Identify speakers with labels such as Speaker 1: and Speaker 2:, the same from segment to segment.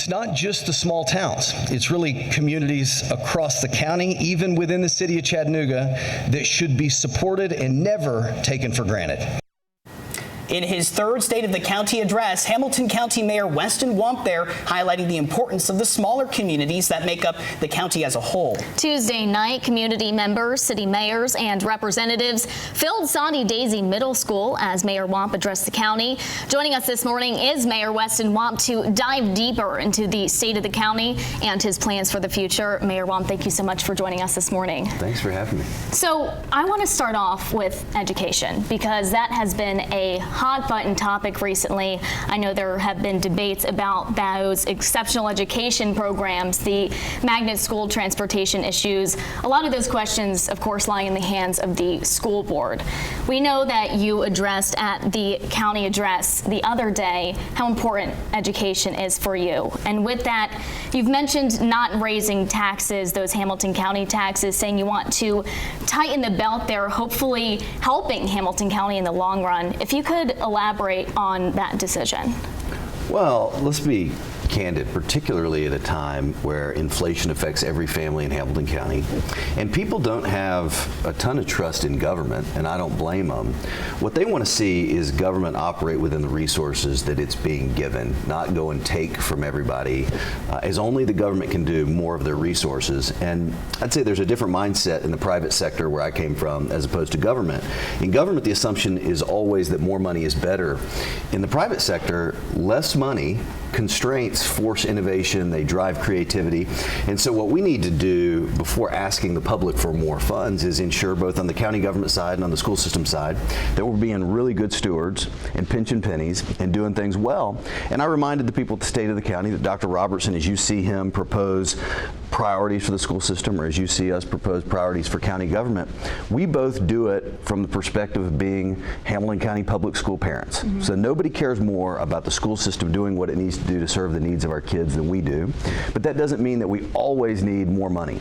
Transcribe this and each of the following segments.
Speaker 1: it's not just the small towns. It's really communities across the county, even within the city of Chattanooga, that should be supported and never taken for granted.
Speaker 2: In his third State of the County address, Hamilton County Mayor Weston Wamp there highlighting the importance of the smaller communities that make up the county as a whole.
Speaker 3: Tuesday night, community members, city mayors, and representatives filled Soddy Daisy Middle School as Mayor Wamp addressed the county. Joining us this morning is Mayor Weston Wamp to dive deeper into the state of the county and his plans for the future. Mayor Wamp, thank you so much for joining us this morning.
Speaker 4: Thanks for having me.
Speaker 3: So I want to start off with education because that has been a hot button topic recently. I know there have been debates about those exceptional education programs, the magnet school transportation issues. A lot of those questions, of course, lie in the hands of the school board. We know that you addressed at the county address the other day how important education is for you. And with that, you've mentioned not raising taxes, those Hamilton County taxes, saying you want to tighten the belt there, hopefully helping Hamilton County in the long run. If you could elaborate on that decision.
Speaker 4: Well, let's be candid, particularly at a time where inflation affects every family in Hamilton County, and people don't have a ton of trust in government, and I don't blame them. What they want to see is government operate within the resources that it's being given, not go and take from everybody, as only the government can do more of their resources. And I'd say there's a different mindset in the private sector where I came from as opposed to government. In government, the assumption is always that more money is better. In the private sector, less money, constraints force innovation, they drive creativity. And so what we need to do before asking the public for more funds is ensure both on the county government side and on the school system side that we're being really good stewards and pinching pennies and doing things well. And I reminded the people at the State of the County that Dr. Robertson, as you see him propose priorities for the school system, or as you see us propose priorities for county government, we both do it from the perspective of being Hamilton County public school parents. Mm-hmm. So nobody cares more about the school system doing what it needs to do to serve the needs of our kids than we do. But that doesn't mean that we always need more money.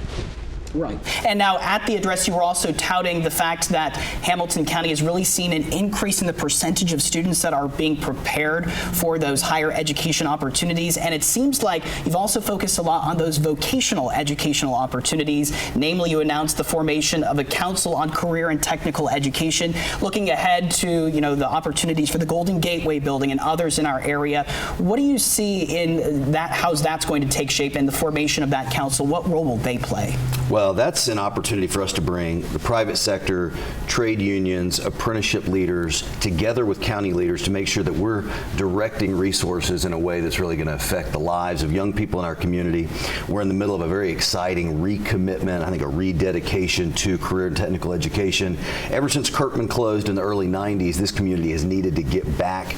Speaker 2: Right. And now at the address, you were also touting the fact that Hamilton County has really seen an increase in the percentage of students that are being prepared for those higher education opportunities. And it seems like you've also focused a lot on those vocational educational opportunities. Namely, you announced the formation of a council on career and technical education, looking ahead to, the opportunities for the Golden Gateway building and others in our area. What do you see in that? How's that's going to take shape in the formation of that council? What role will they play?
Speaker 4: Well, that's an opportunity for us to bring the private sector, trade unions, apprenticeship leaders together with county leaders to make sure that we're directing resources in a way that's really going to affect the lives of young people in our community. We're in the middle of a very exciting recommitment, I think a rededication to career and technical education. Ever since Kirkman closed in the early 90s, this community has needed to get back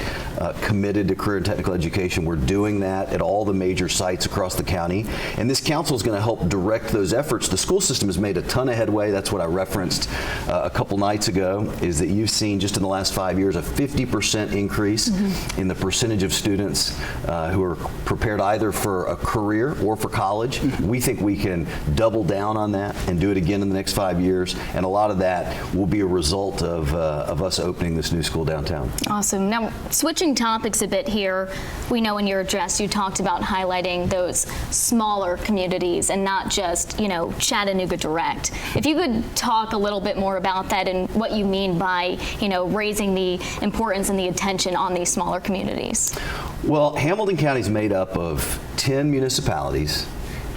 Speaker 4: committed to career and technical education. We're doing that at all the major sites across the county, and this council is going to help direct those efforts. The school system has made a ton of headway. That's what I referenced a couple nights ago, is that you've seen just in the last 5 years a 50% increase in the percentage of students who are prepared either for a career or for college. We think we can double down on that and do it again in the next 5 years, and a lot of that will be a result of us opening this new school downtown.
Speaker 3: Awesome. Now, switching topics a bit here, we know in your address you talked about highlighting those smaller communities and not just, Chattanooga direct. If you could talk a little bit more about that and what you mean by, raising the importance and the attention on these smaller communities.
Speaker 4: Well, Hamilton County is made up of 10 municipalities,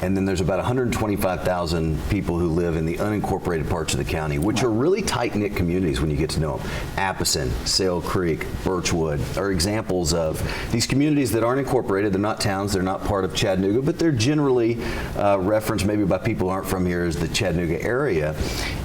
Speaker 4: and then there's about 125,000 people who live in the unincorporated parts of the county, which are really tight-knit communities when you get to know them. Appleton, Sale Creek, Birchwood are examples of these communities that aren't incorporated. They're not towns, they're not part of Chattanooga, but they're generally referenced maybe by people who aren't from here as the Chattanooga area.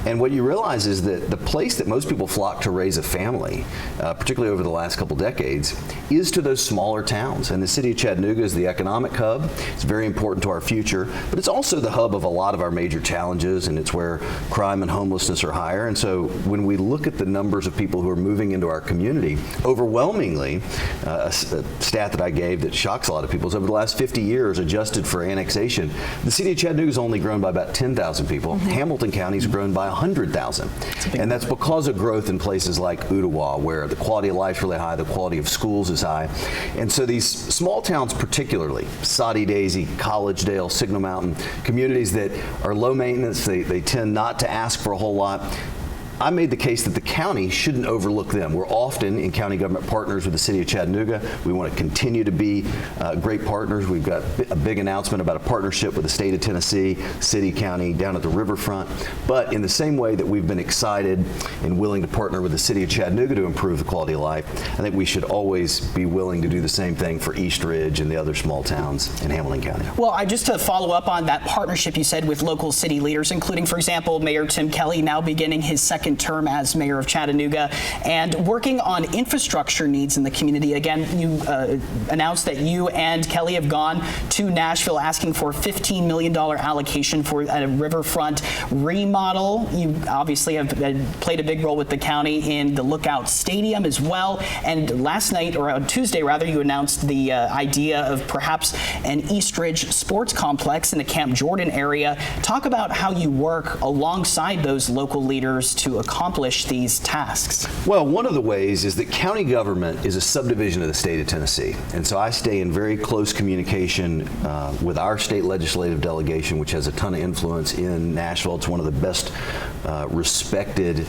Speaker 4: And what you realize is that the place that most people flock to raise a family, particularly over the last couple decades, is to those smaller towns. And the city of Chattanooga is the economic hub. It's very important to our future, but it's also the hub of a lot of our major challenges, and it's where crime and homelessness are higher. And so when we look at the numbers of people who are moving into our community, overwhelmingly, a stat that I gave that shocks a lot of people is over the last 50 years, adjusted for annexation, the city of Chattanooga has only grown by about 10,000 people. Hamilton County's grown by 100,000. And that's because of growth in places like Ottawa, where the quality of life is really high, the quality of schools is high. And so these small towns particularly, Soddy Daisy, Collegedale, Signal Mountain, communities that are low maintenance, they tend not to ask for a whole lot. I made the case that the county shouldn't overlook them. We're often in county government partners with the city of Chattanooga. We want to continue to be great partners. We've got a big announcement about a partnership with the state of Tennessee, city, county, down at the riverfront. But in the same way that we've been excited and willing to partner with the city of Chattanooga to improve the quality of life, I think we should always be willing to do the same thing for East Ridge and the other small towns in Hamilton County.
Speaker 2: Well, just to follow up on that partnership you said with local city leaders, including, for example, Mayor Tim Kelly now beginning his second term as mayor of Chattanooga and working on infrastructure needs in the community. Again, you announced that you and Kelly have gone to Nashville asking for a $15 million allocation for a riverfront remodel. You obviously have played a big role with the county in the Lookout Stadium as well. And last night, or on Tuesday rather, you announced the idea of perhaps an East Ridge sports complex in the Camp Jordan area. Talk about how you work alongside those local leaders to accomplish these tasks.
Speaker 4: Well, one of the ways is that county government is a subdivision of the state of Tennessee. And so I stay in very close communication with our state legislative delegation, which has a ton of influence in Nashville. It's one of the best respected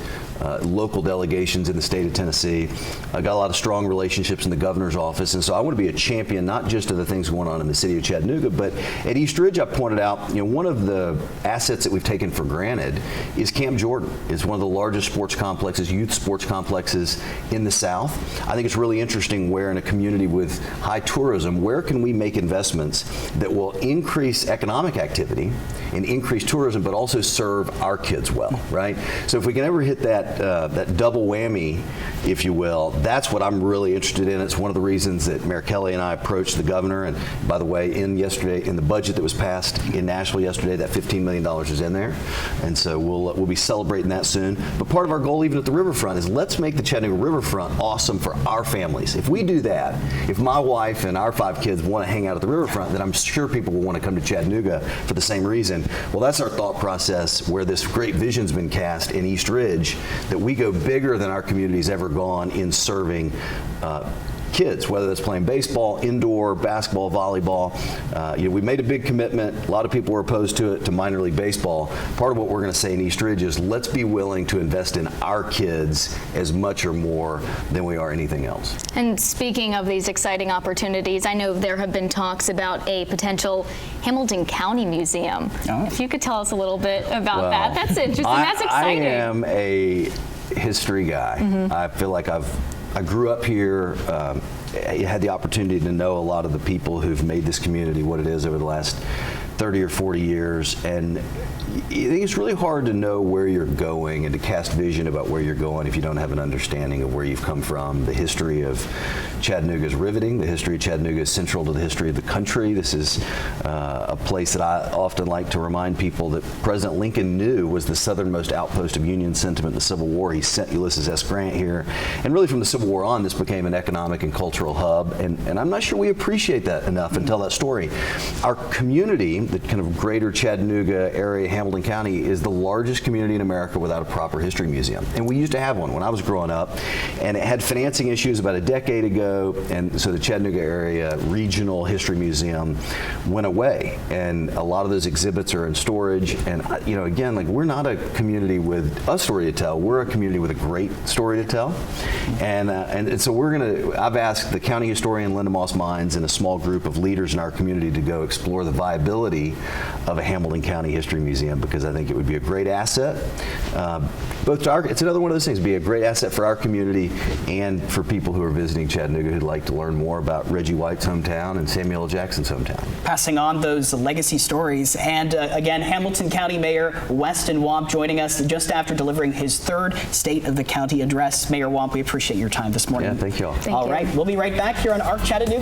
Speaker 4: local delegations in the state of Tennessee. I got a lot of strong relationships in the governor's office, and so I want to be a champion not just of the things going on in the city of Chattanooga, but at East Ridge, I pointed out, one of the assets that we've taken for granted is Camp Jordan. It's one of the largest sports complexes, youth sports complexes in the South. I think it's really interesting where in a community with high tourism, where can we make investments that will increase economic activity and increase tourism, but also serve our kids well, right? So if we can ever hit that double whammy, if you will, that's what I'm really interested in. It's one of the reasons that Mayor Kelly and I approached the governor. And by the way, in the budget that was passed in Nashville yesterday, that $15 million is in there. And so we'll be celebrating that soon. But part of our goal, even at the riverfront, is let's make the Chattanooga riverfront awesome for our families. If we do that, if my wife and our 5 kids want to hang out at the riverfront, then I'm sure people will want to come to Chattanooga for the same reason. Well, that's our thought process, where this great vision's been cast in East Ridge, that we go bigger than our community's ever gone in serving kids, whether that's playing baseball, indoor, basketball, volleyball. We made a big commitment. A lot of people were opposed to it, to minor league baseball. Part of what we're going to say in East Ridge is let's be willing to invest in our kids as much or more than we are anything else.
Speaker 3: And speaking of these exciting opportunities, I know there have been talks about a potential Hamilton County Museum. Oh. If you could tell us a little bit about that. That's interesting. That's exciting.
Speaker 4: I am a history guy. Mm-hmm. I feel like I grew up here. I had the opportunity to know a lot of the people who've made this community what it is over the last 30 or 40 years, and I think it's really hard to know where you're going and to cast vision about where you're going if you don't have an understanding of where you've come from. The history of Chattanooga is riveting. The history of Chattanooga is central to the history of the country. This is a place that I often like to remind people that President Lincoln knew was the southernmost outpost of Union sentiment in the Civil War. He sent Ulysses S. Grant here, and really from the Civil War on, this became an economic and cultural hub, and I'm not sure we appreciate that enough and tell that story. Our community, the kind of greater Chattanooga area, Hamilton County, is the largest community in America without a proper history museum. And we used to have one when I was growing up, and it had financing issues about a decade ago, and so the Chattanooga area regional history museum went away, and a lot of those exhibits are in storage. And again, like, we're not a community with a story to tell, we're a community with a great story to tell. And so I've asked the county historian Linda Moss Mines and a small group of leaders in our community to go explore the viability of a Hamilton County History Museum, because I think it would be a great asset. It's another one of those things, be a great asset for our community and for people who are visiting Chattanooga who'd like to learn more about Reggie White's hometown and Samuel L. Jackson's hometown.
Speaker 2: Passing on those legacy stories. And again, Hamilton County Mayor Weston Wamp joining us just after delivering his 3rd State of the County address. Mayor Wamp, we appreciate your time this morning.
Speaker 4: Yeah, thank you all.
Speaker 2: All right, we'll be right back here on ARC Chattanooga.